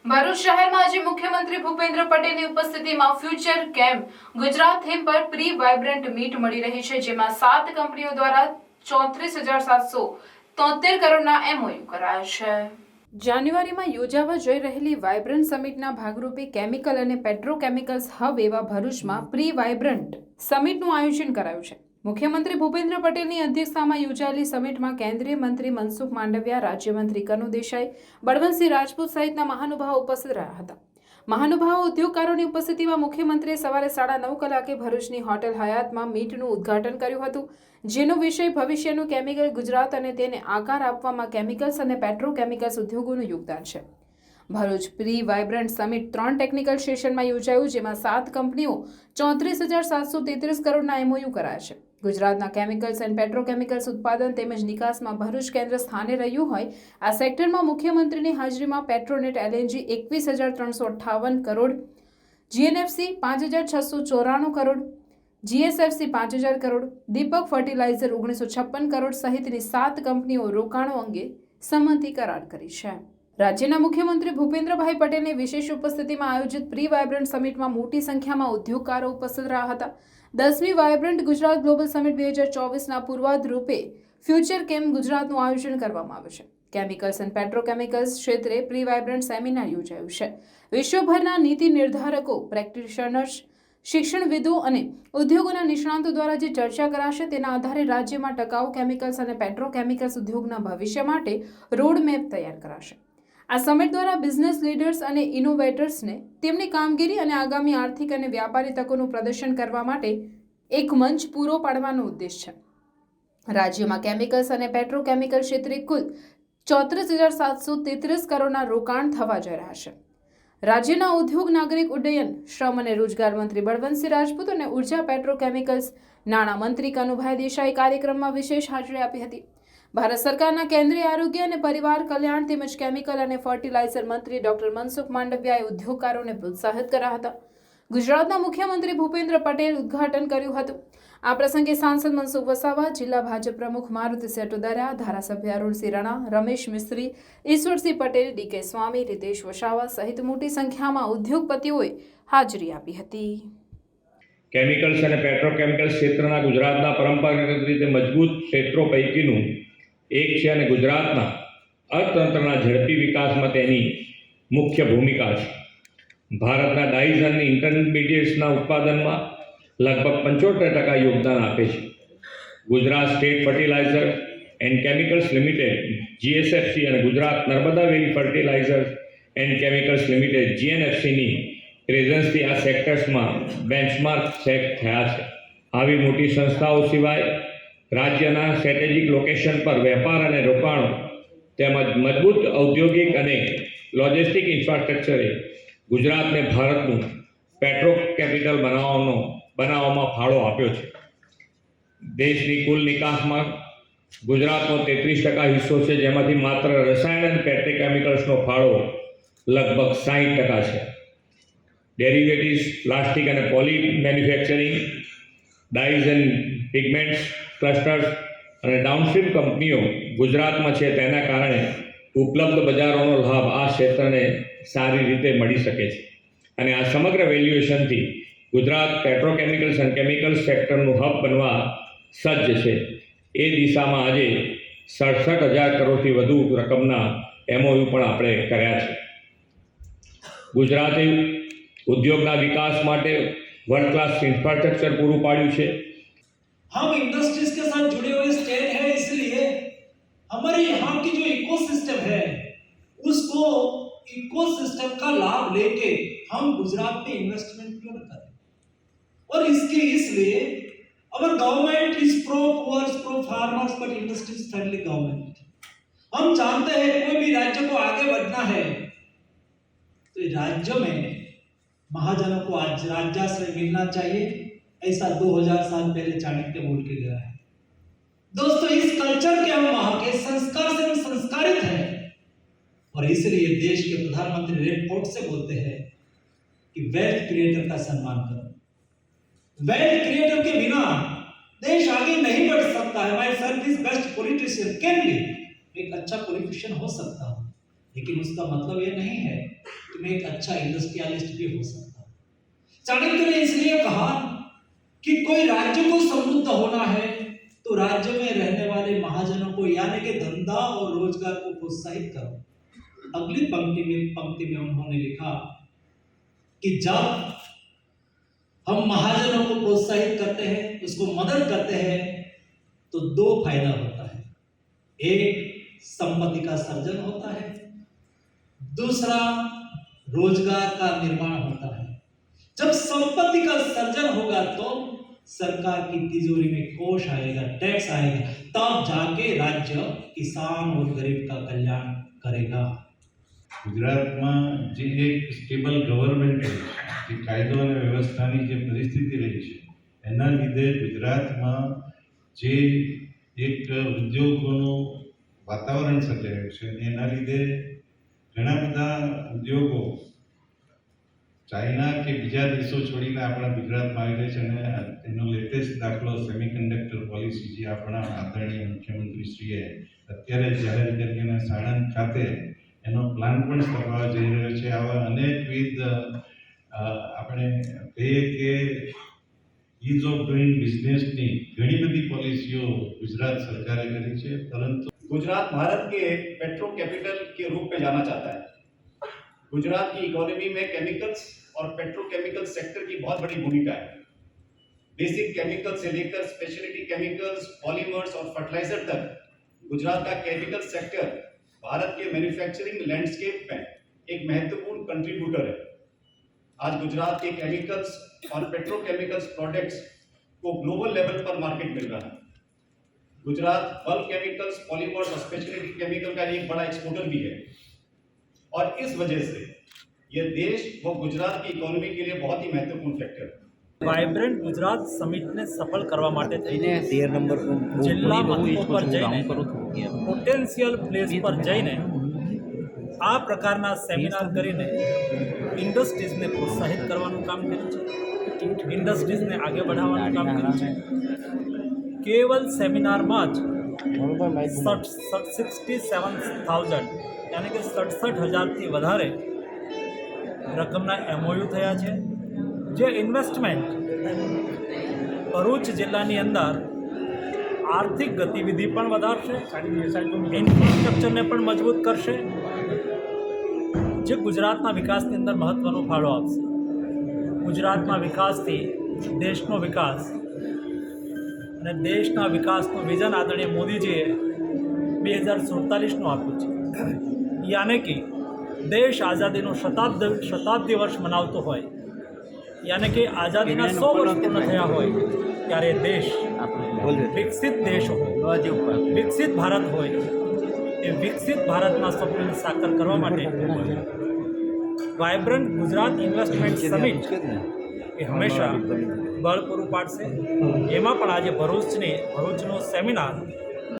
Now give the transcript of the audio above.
ભરૂચ શહેરમાં આજે મુખ્યમંત્રી ભૂપેન્દ્ર પટેલની ઉપસ્થિતિમાં ફ્યુચર કેમ્પ ગુજરાત થીમ પર પ્રી વાઇબ્રન્ટ મીટ મળી રહી છે, જેમાં 7 કંપનીઓ દ્વારા 34,773 કરોડના એમઓયુ કરાયા છે। જાન્યુઆરીમાં યોજાવા જઈ રહેલી વાઇબ્રન્ટ સમિટના ભાગરૂપે કેમિકલ અને પેટ્રોકેમિકલ્સ હબ એવા ભરૂચમાં પ્રી વાઇબ્રન્ટ સમિટનું આયોજન કરાયું છે। મુખ્યમંત્રી ભૂપેન્દ્ર પટેલની અધ્યક્ષતામાં યોજાયેલી સમિટમાં કેન્દ્રીય મંત્રી મનસુખ માંડવિયા, રાજ્યમંત્રી કનુ દેસાઈ, બળવંતસિંહ રાજપૂત સહિતના મહાનુભાવો ઉપસ્થિત રહ્યા હતા। મહાનુભાવો ઉદ્યોગકારોની ઉપસ્થિતિમાં મુખ્યમંત્રીએ સવારે 9:30 કલાકે ભરૂચની હોટેલ હયાતમાં મીટનું ઉદ્ઘાટન કર્યું હતું, જેનો વિષય ભવિષ્યનું કેમિકલ ગુજરાત અને તેને આકાર આપવામાં કેમિકલ્સ અને પેટ્રોકેમિકલ્સ ઉદ્યોગોનું યોગદાન છે। Bharuch pre vibrant summit 3 technical સેશનમાં યોજાયું, જેમાં 7 કંપનીઓ 34,733 કરોડના એમઓયુ કરાયા છે। ગુજરાતના કેમિકલ્સ એન્ડ પેટ્રોકેમિકલ્સ ઉત્પાદન તેમજ નિકાસમાં ભરૂચ કેન્દ્ર સ્થાને રહ્યું હોય આ સેક્ટરમાં મુખ્યમંત્રીની હાજરીમાં Petronet LNG 21,358 crore, GNFC 5,694 crore, GSFC 5,000 crore, Deepak fertiliser 1956 crore સહિતની 7 કંપનીઓ રોકાણો અંગે સંમતિ કરાર કરી છે। રાજ્યના મુખ્યમંત્રી ભૂપેન્દ્રભાઈ પટેલની વિશેષ ઉપસ્થિતિમાં આયોજિત પ્રી વાઇબ્રન્ટ સમિટમાં મોટી સંખ્યામાં ઉદ્યોગકારો ઉપસ્થિત રહ્યા હતા। 10મી વાઇબ્રન્ટ ગુજરાત ગ્લોબલ સમિટ 2024ના પૂર્વાધ રૂપે ફ્યુચર કેમ્પ ગુજરાતનું આયોજન કરવામાં આવ્યું છે। કેમિકલ્સ એન્ડ પેટ્રોકેમિકલ્સ ક્ષેત્રે પ્રી વાઇબ્રન્ટ સેમિનાર યોજાયું છે। વિશ્વભરના નીતિ નિર્ધારકો, પ્રેક્ટિશનર્સ, શિક્ષણવિદો અને ઉદ્યોગોના નિષ્ણાંતો દ્વારા જે ચર્ચા કરાશે તેના આધારે રાજ્યમાં ટકાઉ કેમિકલ્સ અને પેટ્રોકેમિકલ્સ ઉદ્યોગના ભવિષ્ય માટે રોડમેપ તૈયાર કરાશે। આ સમિટ દ્વારા બિઝનેસ લીડર્સ અને ઇનોવેટર્સને તેમની કામગીરી અને આગામી આર્થિક અને વ્યાપારી તકોનું પ્રદર્શન કરવા માટે એક મંચ પૂરો પાડવાનો ઉદ્દેશ છે। રાજ્યમાં કેમિકલ્સ અને પેટ્રોકેમિકલ ક્ષેત્રે કુલ 34,733 કરોડના રોકાણ થવા જઈ રહ્યા છે। રાજ્યના ઉદ્યોગ, નાગરિક ઉડ્ડયન, શ્રમ અને રોજગાર મંત્રી બળવંતસિંહ રાજપૂત અને ઉર્જા પેટ્રોકેમિકલ્સ નાણાં મંત્રી કનુભાઈ દેસાઈ કાર્યક્રમમાં વિશેષ હાજરી આપી હતી। ભારત સરકારના કેન્દ્રીય આરોગ્ય અને પરિવાર કલ્યાણ તેમજ કેમિકલ અને ફર્ટિલાઇઝર મંત્રી ડોક્ટર મનસુખ માંડવિયાએ ઉદ્યોગકારોને પ્રોત્સાહિત કર્યા હતા। ગુજરાતના મુખ્યમંત્રી ભૂપેન્દ્ર પટેલ ઉદ્ઘાટન કર્યું હતું। આ પ્રસંગે સાંસદ મનસુખ વસાવા, જિલ્લા ભાજપ પ્રમુખ મારુતિ સેટોદરિયા, ધારાસભ્ય અરુણસિંહ રણા, રમેશ મિસ્ત્રી, ઈશ્વરસિંહ પટેલ, ડીકે સ્વામી, રીતેશ વસાવા સહિત મોટી સંખ્યામાં ઉદ્યોગપતિઓએ હાજરી આપી હતી। કેમિકલ્સ અને પેટ્રોકેમિકલ્સ ક્ષેત્રના ગુજરાતના પરંપરાગત રીતે મજબૂત ક્ષેત્રો પૈકીનું એક છે અને ગુજરાતના અર્થતંત્રના ઝડપી વિકાસમાં તેની મુખ્ય ભૂમિકા છે। ભારતના ડાઇઝ અને ઇન્ટરમીડિયેટ્સના ઉત્પાદનમાં લગભગ 75% યોગદાન આપે છે। Gujarat state fertiliser and chemicals limited GSFC અને Gujarat Narmada valley fertiliser and chemicals limited જીએનએફસીની પ્રેઝન્સથી આ સેક્ટર્સમાં બેન્ચમાર્ક સેટ થયા છે। આવી મોટી સંસ્થાઓ સિવાય રાજ્યના સ્ટ્રેટેજિક લોકેશન પર વેપાર અને રોકાણો તેમજ મજબૂત ઔદ્યોગિક અને લોજિસ્ટિક ઇન્ફ્રાસ્ટ્રક્ચરે ગુજરાતને ભારતનું પેટ્રોકેમિકલ બનાવવામાં ફાળો આપ્યો છે। દેશની કુલ નિકાસમાં ગુજરાતનો 33% હિસ્સો છે, જેમાંથી માત્ર રસાયણ અને પેટ્રોકેમિકલ્સનો ફાળો લગભગ 60% છે। ડેરિવેટિવ્સ, પ્લાસ્ટિક અને poly manufacturing, dyes and pigments clusters અને ડાઉનસ્ટ્રીમ કંપનીઓ ગુજરાતમાં છે, તેના કારણે ઉપલબ્ધ બજારોનો લાભ આ ક્ષેત્રને સારી રીતે મળી શકે છે અને આ સમગ્ર વેલ્યુએશનથી ગુજરાત પેટ્રોકેમિકલ્સ અને કેમિકલ્સ સેક્ટરનું હબ બનવા સજ્જ છે। એ દિશામાં આજે 67,000 કરોડથી વધુ રકમના એમઓયુ પણ આપણે કર્યા છે। ગુજરાતે उद्योगना विकास माटे वर्ल्ड क्लास इंफ्रास्ट्रक्चर पूरू पाड्યું છે। हम इंडस्ट्रीज के साथ जुड़े हुए स्टेट है, इसलिए हमारे यहाँ की जो इकोसिस्टम है उसको इकोसिस्टम का लाभ लेके हम गुजरात में इन्वेस्टमेंट क्यों न करें। और इसके इसलिए our government is pro poors, pro farmers but industries friendly government. हम जानते हैं कोई भी राज्य को आगे बढ़ना है तो राज्यों में महाजनों को आज राज्याश्रय मिलना चाहिए, ऐसा 2000 साल पहले चाणक्य बोल के गया है। दोस्तों, इस कल्चर के हम वहां के संस्कार से हम संस्कारित हैं और इसलिए देश के प्रधानमंत्री रेड फोर्ट से बोलते हैं कि वेल्थ क्रिएटर का सम्मान करो। वेल्थ क्रिएटर के बिना देश आगे नहीं बढ़ सकता है। My self is best politician can be, एक अच्छा पॉलिटिशियन हो सकता हूं, लेकिन उसका मतलब ये नहीं है कि में एक अच्छा इंडस्ट्रियलिस्ट भी हो सकता है। चाणक्य ने इसलिए कहा कि कोई राज्य को समृद्ध होना है तो राज्य में रहने वाले महाजनों को यानी कि धंधा और रोजगार को प्रोत्साहित करो। अगली पंक्ति में उन्होंने लिखा कि जब हम महाजनों को प्रोत्साहित करते हैं, उसको मदद करते हैं, तो दो फायदा होता है। एक, संपत्ति का सर्जन होता है, दूसरा रोजगार का निर्माण होता है। जब संपत्ति का सर्जन होगा तो सरकार की तिजोरी में कोष आएगा, टैक्स आएगा, तब जाके राज्य किसान और गरीब का कल्याण करेगा। ગુજરાતમાં જે એક સ્ટેબલ ગવર્મેન્ટ રહી છે, જે કાયદો અને વ્યવસ્થાની જે પરિસ્થિતિ રહી છે, એના લીધે ગુજરાતમાં જે એક ઉદ્યોગોનું વાતાવરણ સર્જાયું છે, એના લીધે ઘણા બધા ઉદ્યોગો ચાઇના કે બીજા દેશો છોડીને આપણા ગુજરાતમાં આવી રહ્યા છે અને એનો લેટેસ્ટ દાખલો સેમિકન્ડક્ટર પોલિસી જે આપણા આદરણીય મુખ્યમંત્રીશ્રીએ અત્યારે જાહેર કરી અને સાણંદ ખાતે એનો પ્લાન પણ કરવા જઈ રહ્યો છે. આવા અનેકવિધ આપણે કહીએ કે ઇઝ ઓફ ડુઈંગ બિઝનેસની ઘણી બધી પોલિસીઓ ગુજરાત સરકારે કરી છે, પરંતુ गुजरात भारत के पेट्रो कैपिटल के रूप में जाना चाहता है। गुजरात की इकोनॉमी में केमिकल्स और पेट्रोकेमिकल सेक्टर की बहुत बड़ी भूमिका है। बेसिक केमिकल से लेकर स्पेशलिटी केमिकल्स, पॉलीमर्स और फर्टिलाइजर तक गुजरात का केमिकल सेक्टर भारत के मैन्युफैक्चरिंग लैंडस्केप में एक महत्वपूर्ण कंट्रीब्यूटर है। आज गुजरात के केमिकल्स और पेट्रोकेमिकल्स प्रोडक्ट्स को ग्लोबल लेवल पर मार्केट मिल रहा है। गुजरात बल्क केमिकल्स, पॉलीमर्स और स्पेशलिटी केमिकल का एक बड़ा एक्सपोर्टर भी है और इस वजह से यह देश व गुजरात की इकोनॉमी के लिए बहुत ही महत्वपूर्ण फैक्टर है। વાઇબ્રન્ટ ગુજરાત સમિટને સફળ કરવા માટે થઈને જિલ્લા મથકો પર જઈને પોટેન્શિયલ પ્લેસ પર જઈને આ પ્રકારના સેમિનાર કરીને ઇન્ડસ્ટ્રીઝને પ્રોત્સાહિત કરવાનું કામ કર્યું છે, ઇન્ડસ્ટ્રીઝને આગળ વધારવાનું કામ કર્યું છે. કેવલ સેમિનારમાં જ 67,000 યાની કે 67,000થી વધારે રકમના MOU થયા છે, જે ઇન્વેસ્ટમેન્ટ ભરૂચ જિલ્લાની અંદર આર્થિક ગતિવિધિ પણ વધારશે, ઇન્ફ્રાસ્ટ્રક્ચરને પણ મજબૂત કરશે, જે ગુજરાતના વિકાસની અંદર મહત્ત્વનો ફાળો આપશે. ગુજરાતના વિકાસથી દેશનો વિકાસ અને દેશના વિકાસનું વિઝન આદરણીય મોદીજીએ 2047નું આપ્યું છે. યાને કે દેશ આઝાદીનો શતાબ્દી વર્ષ મનાવતો હોય, યાને કે આઝાદીના 100 વર્ષ પૂર્ણ થયા હોય ત્યારે દેશ વિકસિત દેશ હોય, વિકસિત ભારત હોય. એ વિકસિત ભારતના સ્વપ્નને સાકાર કરવા માટે વાઇબ્રન્ટ ગુજરાત ઇન્વેસ્ટમેન્ટ સમિટ એ હંમેશા બળ પૂરું પાડશે. એમાં પણ આજે ભરૂચનો સેમિનાર